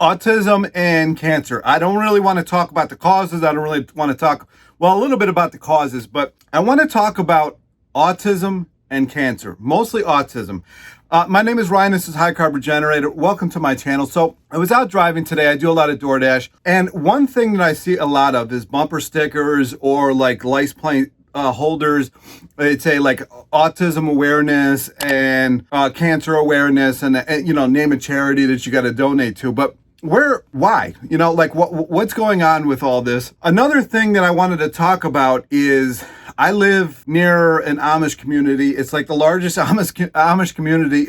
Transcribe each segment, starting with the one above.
Autism and cancer. I don't really want to talk about the causes. I don't really want to talk, well, a little bit about the causes, but I want to talk about autism and cancer, mostly autism. My name is Ryan. This is High Carb Regenerator. Welcome to my channel. So I was out driving today. I do a lot of DoorDash. And one thing that I see a lot of is bumper stickers or like license plate holders. It's a like autism awareness and cancer awareness and name a charity that you got to donate to. But why? What's going on with all this? Another thing that I wanted to talk about is I live near an Amish community. It's like the largest Amish community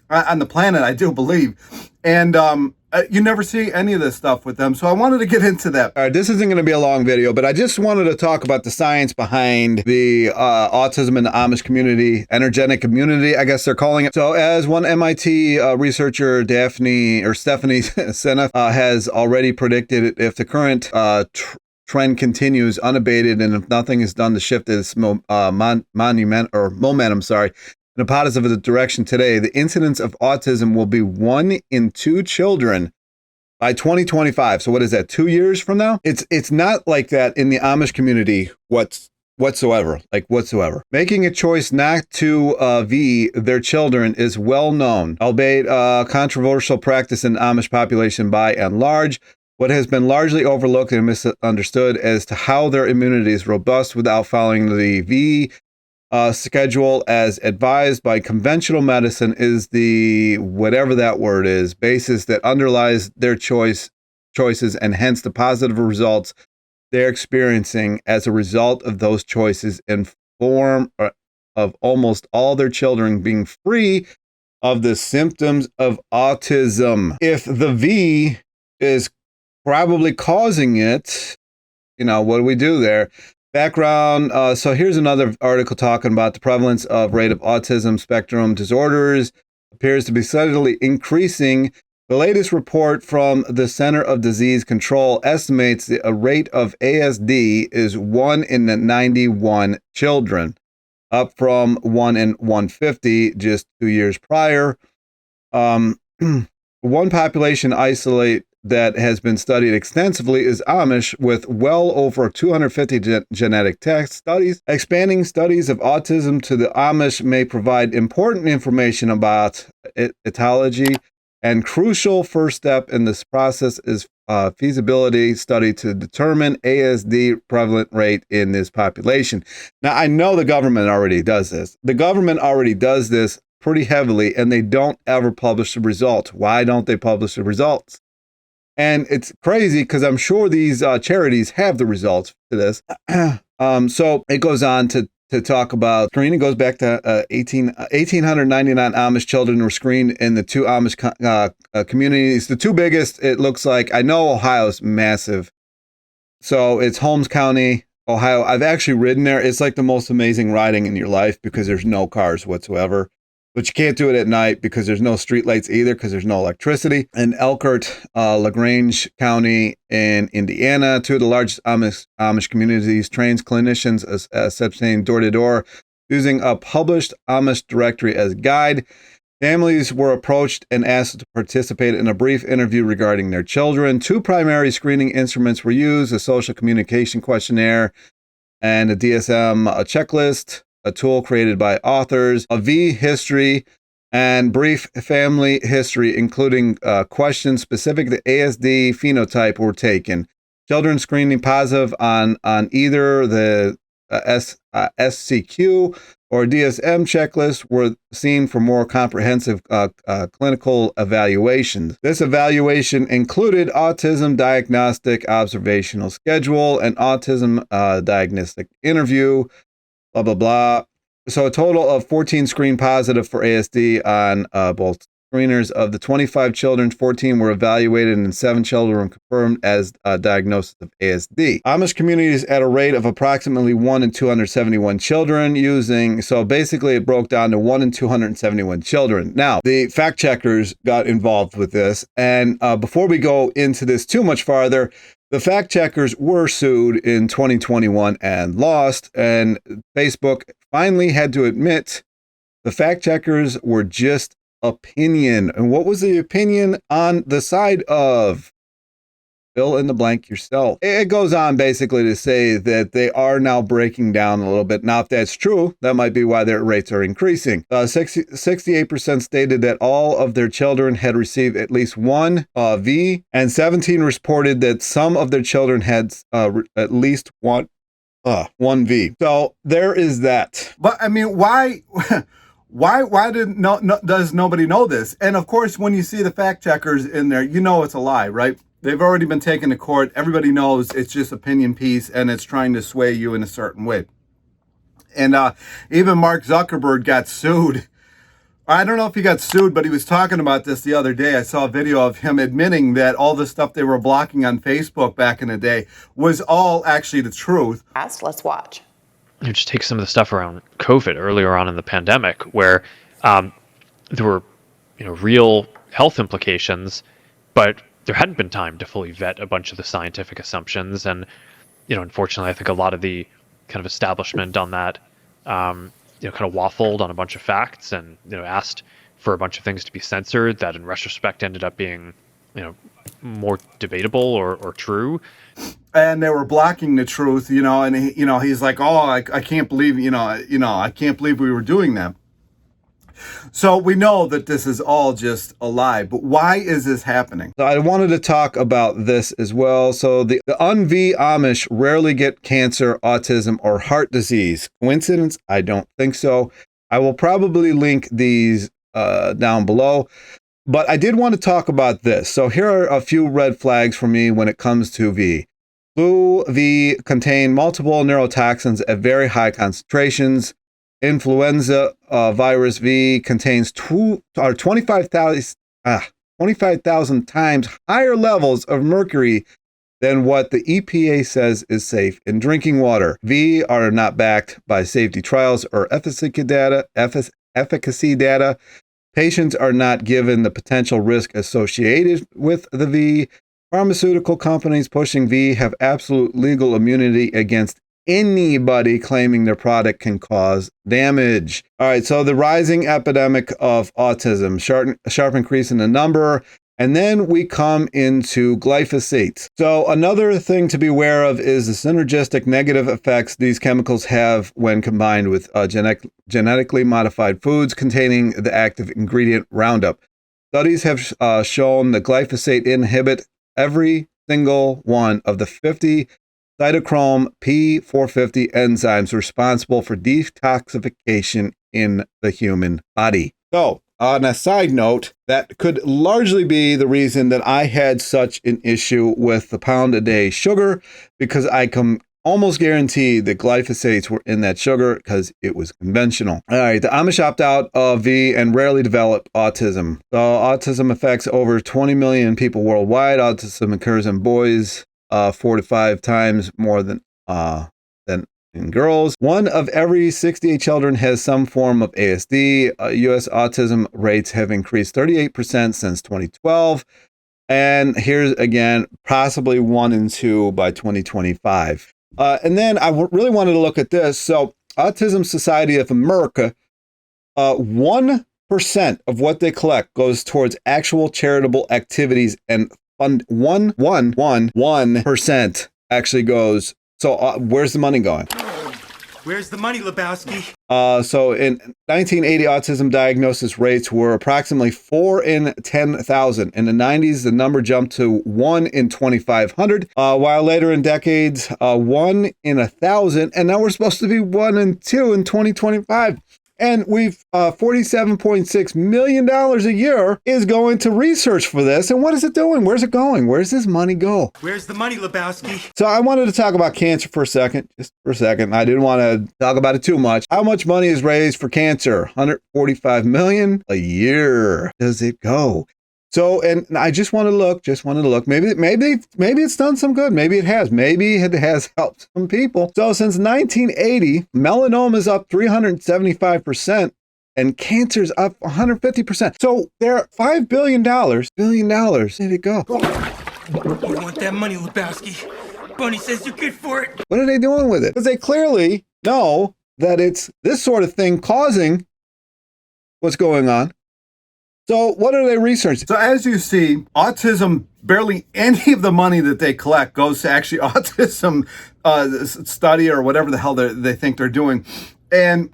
on the planet, I do believe. And you never see any of this stuff with them. So I wanted to get into that. All right, this isn't going to be a long video, but I just wanted to talk about the science behind the autism in the Amish community, energetic community, I guess they're calling it. So as one MIT researcher, Stephanie Seneff, has already predicted, if the current trend continues unabated and if nothing is done to shift this momentum, in a positive direction today, the incidence of autism will be 1 in 2 children by 2025. So what is that, 2 years from now? It's not like that in the Amish community whatsoever. Making a choice not to V their children is well known, albeit controversial practice in the Amish population by and large. What has been largely overlooked and misunderstood as to how their immunity is robust without following the V schedule as advised by conventional medicine is the, whatever that word is, basis that underlies their choices and hence the positive results they're experiencing as a result of those choices in form of almost all their children being free of the symptoms of autism. If the V is probably causing it, what do we do there? Background, so here's another article talking about the prevalence of rate of autism spectrum disorders appears to be steadily increasing. The latest report from the Center of Disease Control estimates the rate of ASD is 1 in 91 children, up from 1 in 150 just 2 years prior. One population isolate that has been studied extensively is Amish, with well over 250 genetic test studies. Expanding studies of autism to the Amish may provide important information about etiology, and crucial first step in this process is feasibility study to determine ASD prevalent rate in this population. Now, I know the government already does this. The government already does this pretty heavily, and they don't ever publish the results. Why don't they publish the results? And it's crazy because I'm sure these charities have the results to this. So it goes on to talk about screening. Goes back to 1,899 Amish children were screened in the 2 Amish communities. The 2 biggest, it looks like, I know Ohio's massive. So it's Holmes County, Ohio. I've actually ridden there. It's like the most amazing riding in your life because there's no cars whatsoever. But you can't do it at night because there's no street lights either because there's no electricity. In Elkhart, LaGrange County in Indiana, 2 of the largest Amish communities trains clinicians assessing door-to-door using a published Amish directory as a guide. Families were approached and asked to participate in a brief interview regarding their children. 2 primary screening instruments were used, a social communication questionnaire and a DSM checklist, a tool created by authors, a V history, and brief family history, including questions specific to ASD phenotype were taken. Children screening positive on either the SCQ or DSM checklist were seen for more comprehensive clinical evaluations. This evaluation included autism diagnostic observational schedule and autism diagnostic interview, blah, blah, blah. So a total of 14 screened positive for ASD on both screeners. Of the 25 children, 14 were evaluated and 7 children were confirmed as diagnosis of ASD. Amish communities at a rate of approximately 1 in 271 children using, so basically it broke down to 1 in 271 children. Now, the fact checkers got involved with this. And before we go into this too much farther, the fact checkers were sued in 2021 and lost, and Facebook finally had to admit the fact checkers were just opinion. And what was the opinion on the side of? Fill in the blank yourself. It goes on basically to say that they are now breaking down a little bit. Now, if that's true, that might be why their rates are increasing. 68% stated that all of their children had received at least one V, and 17 reported that some of their children had at least one V. So there is that. But I mean, why? Why does nobody know this? And of course, when you see the fact checkers in there, you know it's a lie, right? They've already been taken to court. Everybody knows it's just opinion piece and it's trying to sway you in a certain way. And even Mark Zuckerberg got sued. I don't know if he got sued, but he was talking about this the other day. I saw a video of him admitting that all the stuff they were blocking on Facebook back in the day was all actually the truth. Let's watch. You just take some of the stuff around COVID earlier on in the pandemic where there were, real health implications, but there hadn't been time to fully vet a bunch of the scientific assumptions. And, unfortunately, I think a lot of the kind of establishment on that, kind of waffled on a bunch of facts and, asked for a bunch of things to be censored that in retrospect ended up being, more debatable or true. And they were blocking the truth, and he's like, oh, I can't believe, I can't believe we were doing that. So we know that this is all just a lie, but why is this happening? So I wanted to talk about this as well. So the Unveiling Amish rarely get cancer, autism, or heart disease. Coincidence? I don't think so. I will probably link these down below. But I did want to talk about this. So here are a few red flags for me when it comes to V. Flu V contain multiple neurotoxins at very high concentrations. Influenza virus V contains 25,000 times higher levels of mercury than what the EPA says is safe in drinking water. V are not backed by safety trials or efficacy data. Patients are not given the potential risk associated with the V. Pharmaceutical companies pushing V have absolute legal immunity against anybody claiming their product can cause damage. All right, so the rising epidemic of autism, sharp increase in the number, and then we come into glyphosate. So another thing to be aware of is the synergistic negative effects these chemicals have when combined with genetically modified foods containing the active ingredient Roundup. Studies have shown that glyphosate inhibit every single one of the 50 cytochrome P450 enzymes responsible for detoxification in the human body. So, on a side note, that could largely be the reason that I had such an issue with the pound-a-day sugar, because I can almost guarantee that glyphosates were in that sugar because it was conventional. All right, the Amish opt out of V and rarely develop autism. So, autism affects over 20 million people worldwide. Autism occurs in boys 4 to 5 times more than in girls. 1 of every 68 children has some form of ASD. U.S. autism rates have increased 38% since 2012. And here's again, possibly 1 in 2 by 2025. And then I really wanted to look at this. So Autism Society of America, 1% of what they collect goes towards actual charitable activities, and 1% actually goes. So where's the money going? Where's the money, Lebowski? So in 1980, autism diagnosis rates were approximately 4 in 10,000. In the 90s, the number jumped to 1 in 2,500, while later in decades, 1 in 1,000. And now we're supposed to be 1 in 2 in 2025. And we've $47.6 million a year is going to research for this. And what is it doing? Where's it going? Where's this money go? Where's the money, Lebowski? So I wanted to talk about cancer for a second, just for a second. I didn't want to talk about it too much. How much money is raised for cancer? $145 million a year. Does it go? So, and I just want to look, maybe it's done some good. Maybe it has. Maybe it has helped some people. So since 1980, melanoma is up 375% and cancer's up 150%. So they're $5 billion. Where'd it go? You want that money, Lebowski? Bunny says you're good for it. What are they doing with it? Because they clearly know that it's this sort of thing causing what's going on. So what are they researching? So as you see, autism, barely any of the money that they collect goes to actually autism study or whatever the hell they think they're doing. And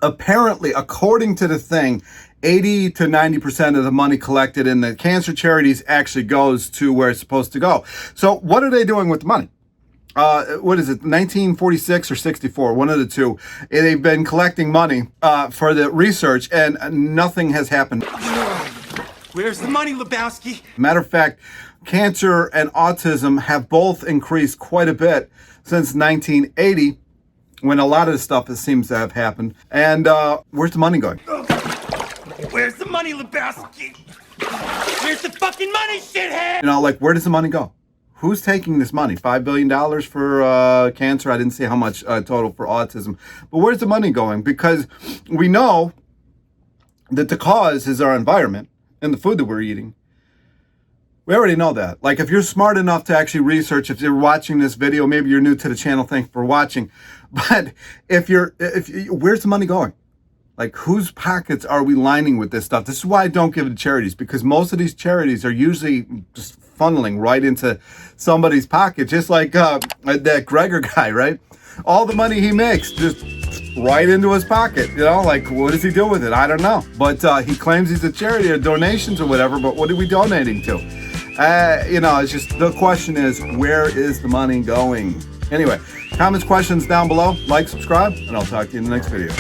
apparently, according to the thing, 80 to 90% of the money collected in the cancer charities actually goes to where it's supposed to go. So what are they doing with the money? What is it, 1946 or 64, one of the two. They've been collecting money for the research, and nothing has happened. Where's the money, Lebowski? Matter of fact, cancer and autism have both increased quite a bit since 1980, when a lot of the stuff seems to have happened. And where's the money going? Where's the money, Lebowski? Where's the fucking money, shithead? You know, like, where does the money go? Who's taking this money? $5 billion for cancer. I didn't see how much total for autism. But where's the money going? Because we know that the cause is our environment and the food that we're eating. We already know that. Like, if you're smart enough to actually research, if you're watching this video, maybe you're new to the channel, thanks for watching. But where's the money going? Like, whose pockets are we lining with this stuff? This is why I don't give it to charities, because most of these charities are usually just funneling right into somebody's pocket, just like that Gregor guy, right? All the money he makes just right into his pocket, you know? Like, what does he do with it? I don't know. But he claims he's a charity or donations or whatever, but what are we donating to? You know, it's just, the question is, where is the money going? Anyway, comments, questions down below. Like, subscribe, and I'll talk to you in the next video.